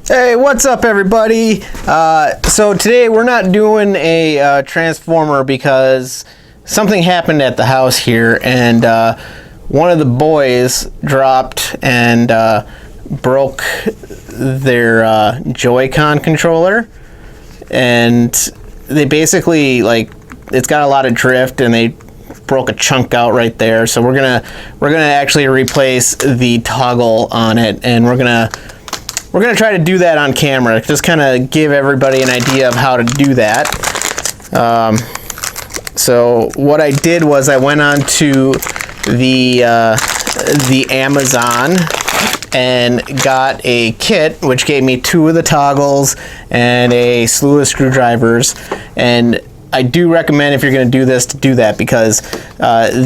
Hey, what's up everybody? So today we're not doing a transformer because something happened at the house here, and one of the boys dropped and broke their Joy-Con controller, and they basically, like, it's got a lot of drift and they broke a chunk out right there. So we're gonna actually replace the toggle on it, and we're gonna try to do that on camera, just kind of give everybody an idea of how to do that. So what I did was I went on to the Amazon and got a kit which gave me 2 of the toggles and a slew of screwdrivers. And I do recommend, if you're going to do this, to do that, because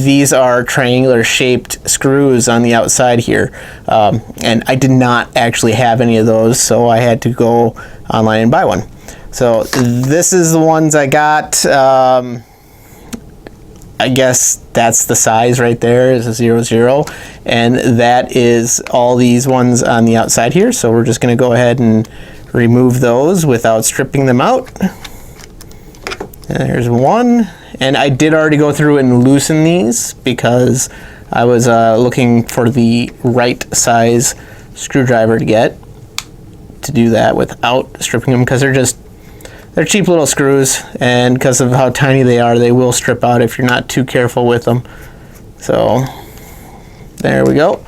these are triangular shaped screws on the outside here, and I did not actually have any of those, so I had to go online and buy one. So this is the ones I got. I guess that's the size right there, is a 00, and that is all these ones on the outside here. So we're just going to go ahead and remove those without stripping them out. And there's one, and I did already go through and loosen these because I was looking for the right size screwdriver to get to do that without stripping them, because they're cheap little screws, and because of how tiny they are, they will strip out if you're not too careful with them. So there we go.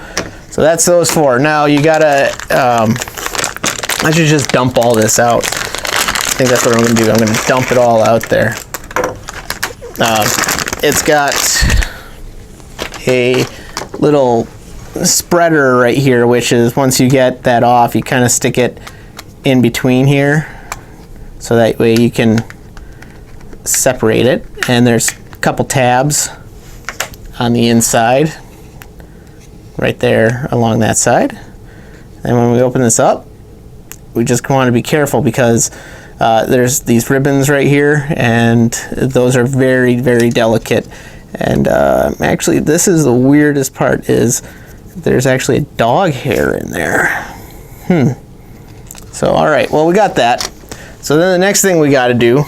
So that's those 4. Now you gotta, I should just dump all this out. I think that's what I'm going to do. I'm going to dump it all out there. It's got a little spreader right here, which is, once you get that off, you kind of stick it in between here, so that way you can separate it. And there's a couple tabs on the inside, right there along that side. And when we open this up, we just want to be careful, because there's these ribbons right here, and those are very, very delicate. And actually, this is the weirdest part, is there's actually a dog hair in there. So, all right, well, we got that. So then the next thing we got to do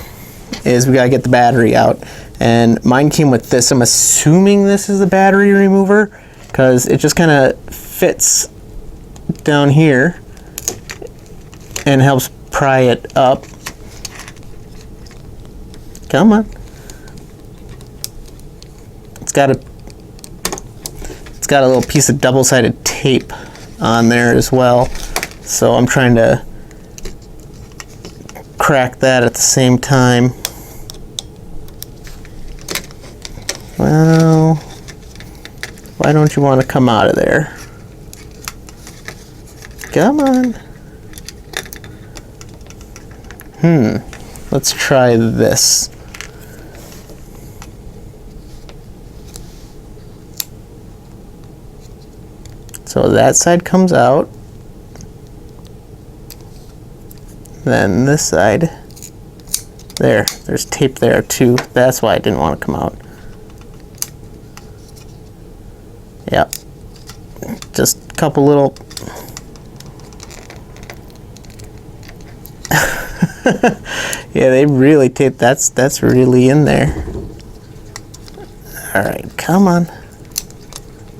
is we got to get the battery out. And mine came with this. I'm assuming this is the battery remover, because it just kind of fits down here and helps pry it up. Come on. It's got a little piece of double-sided tape on there as well. So I'm trying to crack that at the same time. Well, why don't you want to come out of there? Come on. Let's try this. So that side comes out. Then this side. There's tape there too. That's why it didn't want to come out. Yep. Just a couple little... Yeah, they really taped. That's really in there. All right, come on.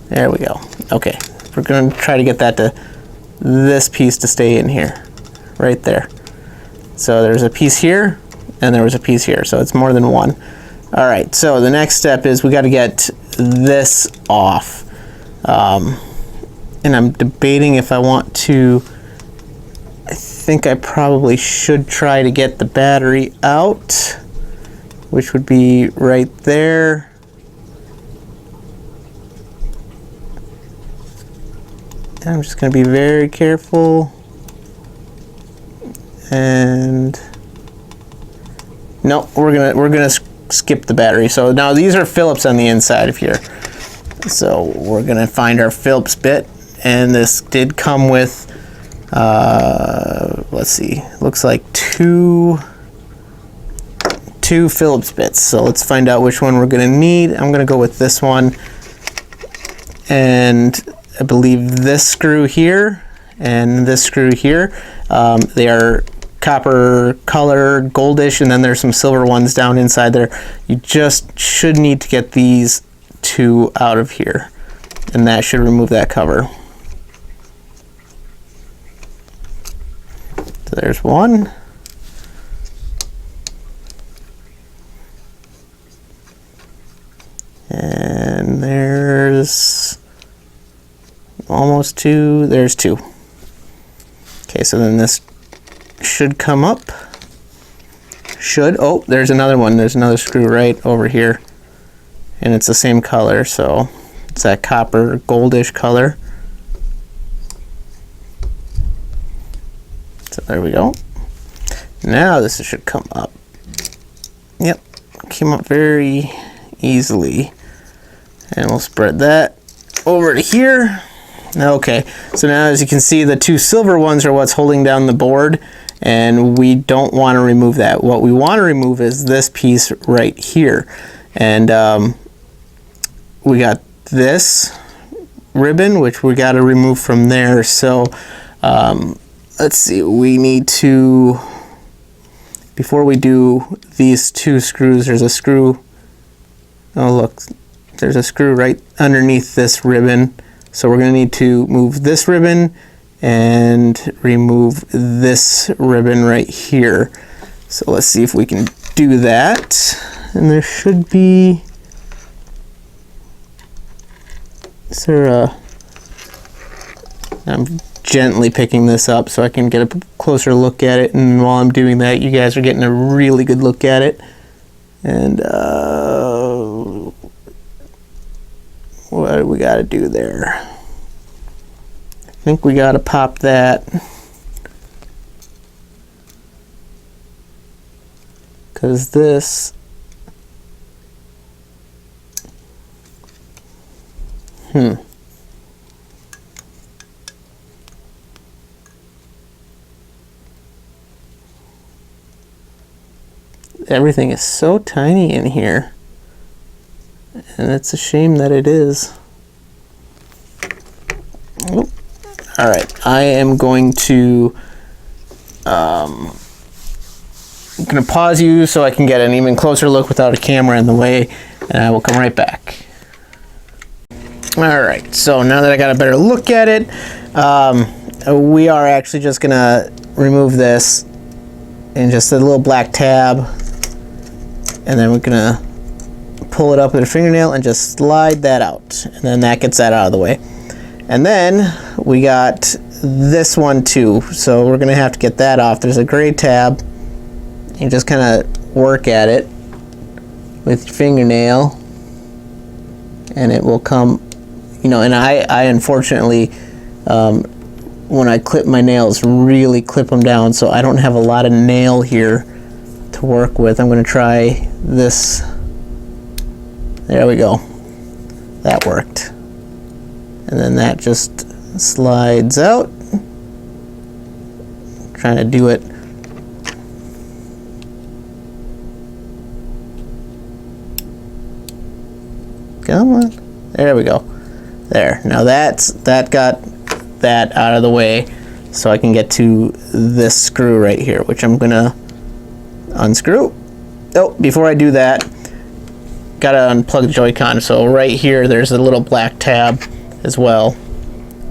There we go. Okay, we're going to try to get that to this piece to stay in here, right there. So there's a piece here, and there was a piece here, so it's more than one. All right, so the next step is we got to get this off. And I'm debating if I want to... I think I probably should try to get the battery out, which would be right there. And I'm just going to be very careful. And no, we're gonna skip the battery. So now these are Phillips on the inside of here. So we're gonna find our Phillips bit, and this did come with let's see, looks like two Phillips bits. So let's find out which one we're gonna need. I'm gonna go with this one, and I believe this screw here and this screw here. They are copper color, goldish, and then there's some silver ones down inside there. You just should need to get these two out of here, and that should remove that cover. So there's one. And there's almost two. There's two. Okay, so then this should come up. Should. Oh, there's another one. There's another screw right over here. And it's the same color, so it's that copper goldish color. So there we go. Now this should come up. Yep, came up very easily. And we'll spread that over to here. Okay, so now as you can see, the two silver ones are what's holding down the board, and we don't want to remove that. What we want to remove is this piece right here. And we got this ribbon, which we got to remove from there. So let's see, we need to, before we do these two screws, there's a screw. Oh look, there's a screw right underneath this ribbon. So we're going to need to move this ribbon and remove this ribbon right here. So let's see if we can do that. And there should be, is there a, I'm gently picking this up so I can get a closer look at it, and while I'm doing that, you guys are getting a really good look at it. And what do we got to do there? I think we got to pop that, because this everything is so tiny in here, and it's a shame that it is. Oh. All right, I am going to pause you so I can get an even closer look without a camera in the way, and I will come right back. All right, so now that I got a better look at it, we are actually just gonna remove this and just a little black tab, and then we're gonna pull it up with a fingernail and just slide that out, and then that gets that out of the way. And then we got this one too, so we're gonna have to get that off. There's a gray tab. You just kind of work at it with your fingernail, and it will come, you know. And I unfortunately, when I clip my nails, really clip them down, so I don't have a lot of nail here to work with. I'm gonna try this. There we go. That worked. And then that just slides out. Trying to do it. Come on. There we go. There. Now that got that out of the way, so I can get to this screw right here, which I'm gonna unscrew. Oh, before I do that, gotta unplug the Joy-Con. So right here, there's a little black tab as well.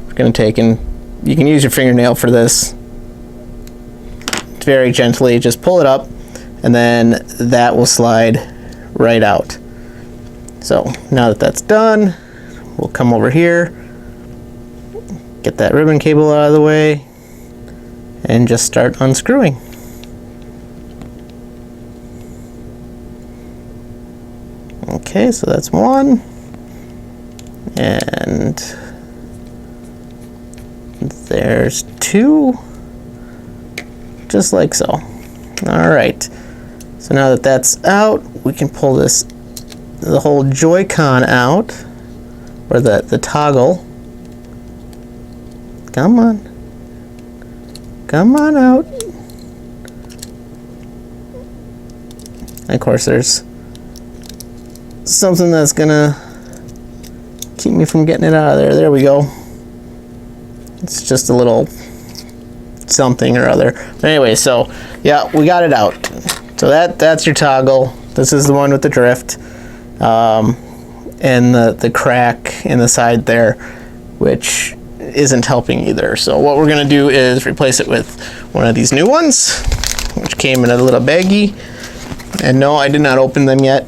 We're gonna take, and you can use your fingernail for this. Very gently, just pull it up, and then that will slide right out. So now that that's done, we'll come over here, get that ribbon cable out of the way, and just start unscrewing. Okay, so that's one. And there's two, just like so. All right, so now that that's out, we can pull this, the whole Joy-Con out, or the toggle. Come on, come on out. And of course, there's something that's gonna keep me from getting it out of there. There we go. It's just a little something or other. But anyway, so yeah, we got it out. So that's your toggle. This is the one with the drift, and the crack in the side there, which isn't helping either. So what we're gonna do is replace it with one of these new ones, which came in a little baggie. And no, I did not open them yet.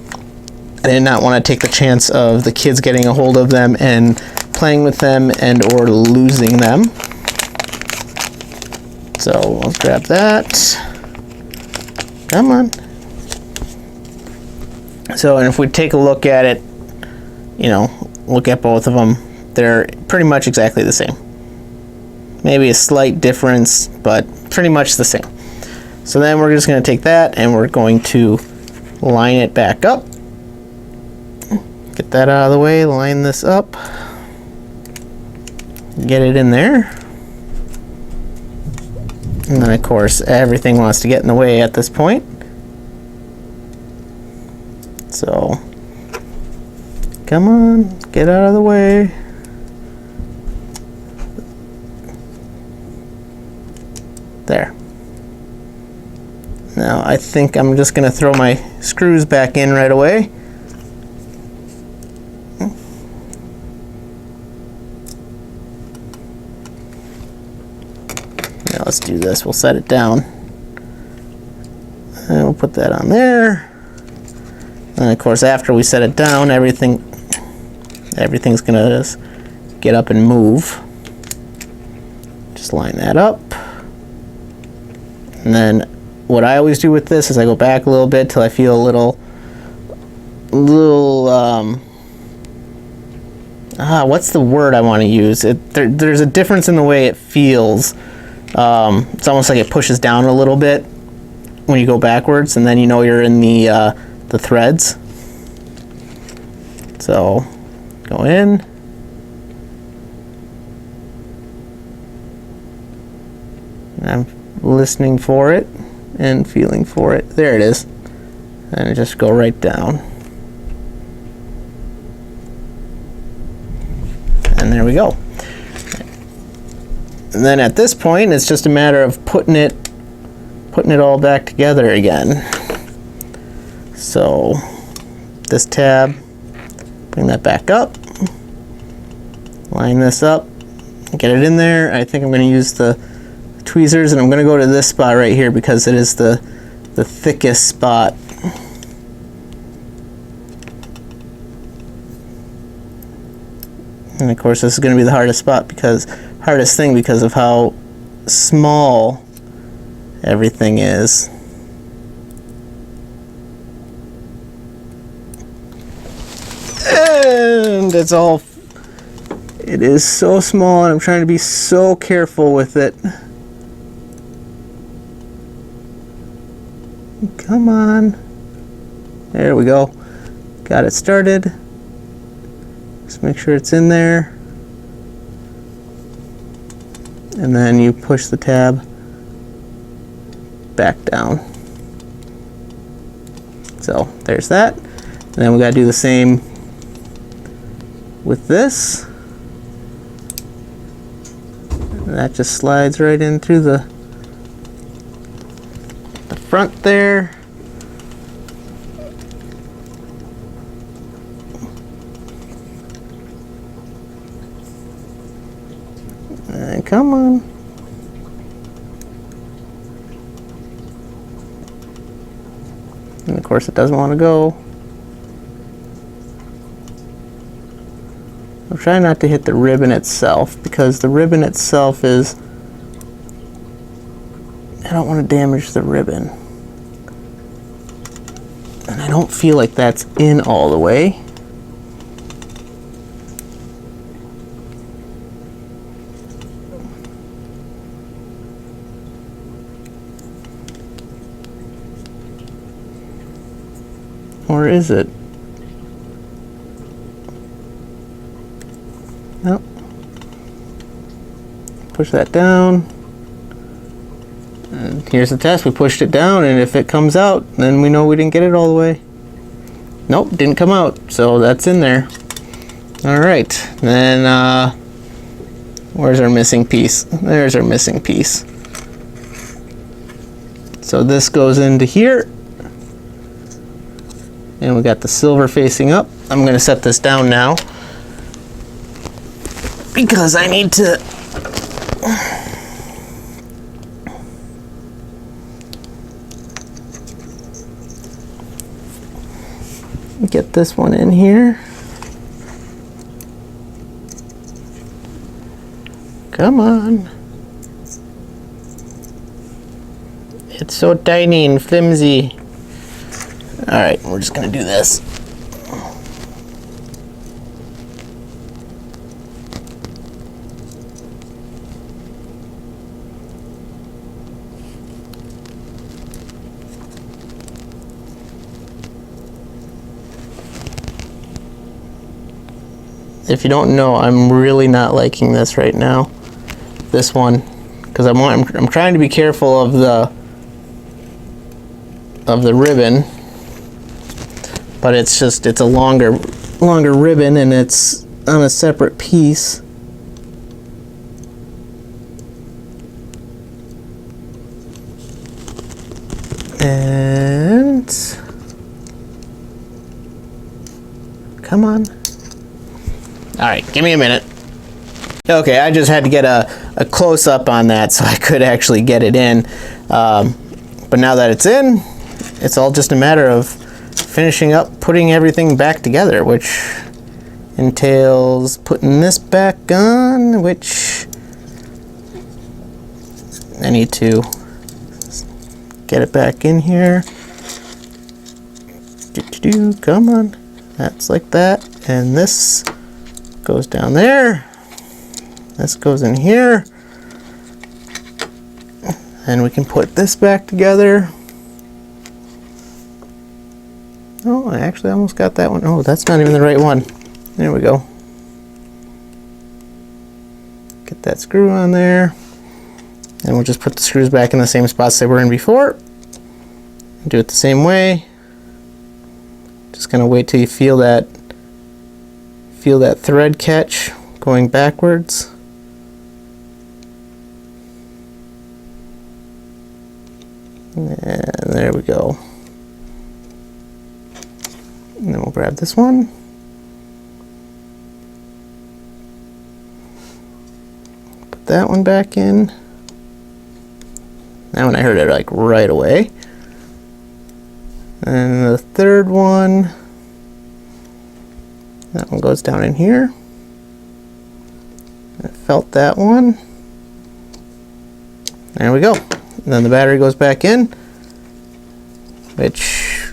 I did not want to take the chance of the kids getting a hold of them and playing with them and or losing them. So let's grab that. Come on. So, and if we take a look at it, you know, look at both of them, they're pretty much exactly the same. Maybe a slight difference, but pretty much the same. So then we're just going to take that and we're going to line it back up. Get that out of the way, line this up. Get it in there. And then of course everything wants to get in the way at this point. So come on, get out of the way. There. Now I think I'm just going to throw my screws back in right away. Now let's do this. We'll set it down. And we'll put that on there. And of course after we set it down, everything's going to just get up and move. Just line that up. And then what I always do with this is I go back a little bit till I feel a little what's the word I want to use? There's a difference in the way it feels. It's almost like it pushes down a little bit when you go backwards, and then you know you're in the threads. So go in. And I'm listening for it and feeling for it. There it is. And just go right down. And there we go. And then at this point, it's just a matter of putting it all back together again. So this tab, bring that back up, line this up, get it in there. I think I'm going to use the tweezers, and I'm going to go to this spot right here because it is the thickest spot. And of course this is going to be the hardest thing because of how small everything is. And it is so small, and I'm trying to be so careful with it. Come on. There we go. Got it started. Just make sure it's in there. And then you push the tab back down. So there's that. And then we got to do the same with this. And that just slides right in through the front there. And come on. And of course it doesn't want to go. I'm trying not to hit the ribbon itself because the ribbon itself is, I don't want to damage the ribbon. And I don't feel like that's in all the way. Or is it? Nope. Push that down. And here's the test. We pushed it down, and if it comes out, then we know we didn't get it all the way. Nope, didn't come out. So that's in there. All right. Then Where's our missing piece? There's our missing piece. So this goes into here. And we got the silver facing up. I'm going to set this down now because I need to get this one in here. Come on. It's so tiny and flimsy. Alright, we're just gonna do this. If you don't know, I'm really not liking this right now. This one, because I'm trying to be careful of the ribbon, but it's a longer ribbon and it's on a separate piece. And come on. All right, give me a minute. Okay, I just had to get a close-up on that so I could actually get it in. But now that it's in, it's all just a matter of finishing up putting everything back together, which entails putting this back on, which I need to get it back in here. Come on. That's like that. And this goes down there. This goes in here. And we can put this back together. Oh, I actually almost got that one. Oh, that's not even the right one. There we go. Get that screw on there. And we'll just put the screws back in the same spots they were in before. Do it the same way. Just gonna wait till you feel that thread catch going backwards. And there we go. And then we'll grab this one. Put that one back in. That one I heard it like right away. And the third one, that one goes down in here. I felt that one. There we go. And then the battery goes back in, which,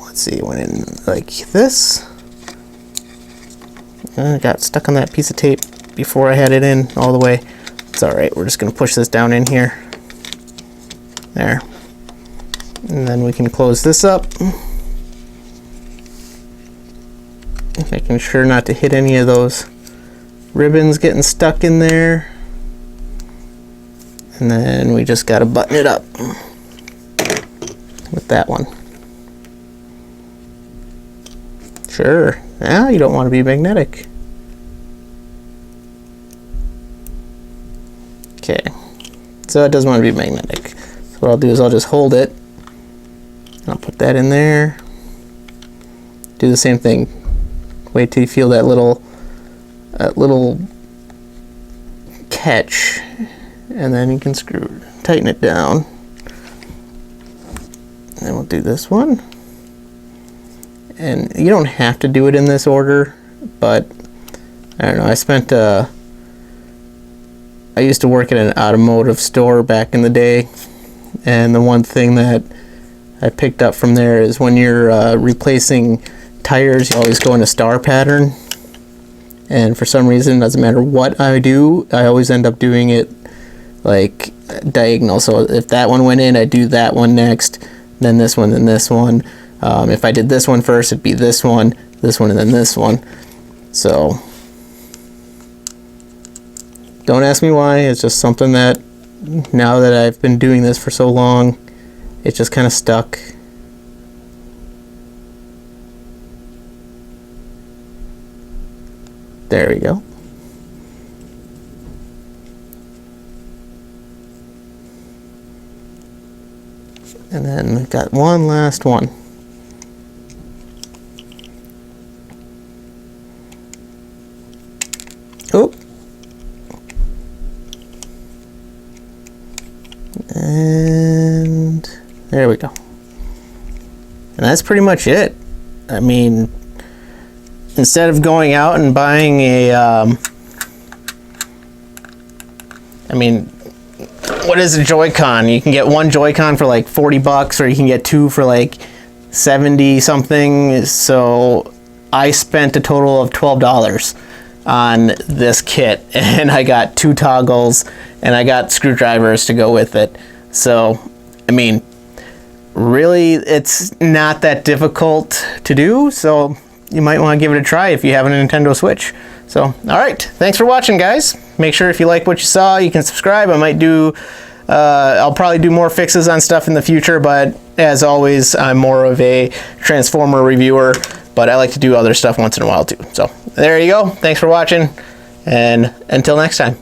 let's see, went in like this. And it got stuck on that piece of tape before I had it in all the way. It's alright, we're just going to push this down in here. There. And then we can close this up. Making sure not to hit any of those ribbons getting stuck in there. And then we just got to button it up with that one. Sure. Now you don't want to be magnetic. Okay. So it doesn't want to be magnetic. So what I'll do is I'll just hold it. I'll put that in there. Do the same thing. Wait till you feel that little catch, and then you can tighten it down. And we'll do this one. And you don't have to do it in this order, but I don't know. I used to work at an automotive store back in the day, and the one thing that I picked up from there is when you're replacing tires, you always go in a star pattern. And for some reason, it doesn't matter what I do, I always end up doing it like diagonal. So if that one went in, I'd do that one next, then this one, then this one. If I did this one first, it'd be this one, and then this one. So don't ask me why. It's just something that now that I've been doing this for so long, it just kind of stuck. There we go. And then we've got one last one. Oop. And there we go. And that's pretty much it. I mean, instead of going out and buying a, I mean, what is a Joy-Con? You can get one Joy-Con for like 40 bucks, or you can get two for like 70 something. So I spent a total of $12 on this kit, and I got 2 toggles and I got screwdrivers to go with it. So, I mean, really, it's not that difficult to do, so you might want to give it a try if you have a Nintendo Switch. So, all right, thanks for watching, guys. Make sure if you like what you saw, you can subscribe. I might do, I'll probably do more fixes on stuff in the future, but as always, I'm more of a Transformer reviewer, but I like to do other stuff once in a while too. So, there you go. Thanks for watching, and until next time.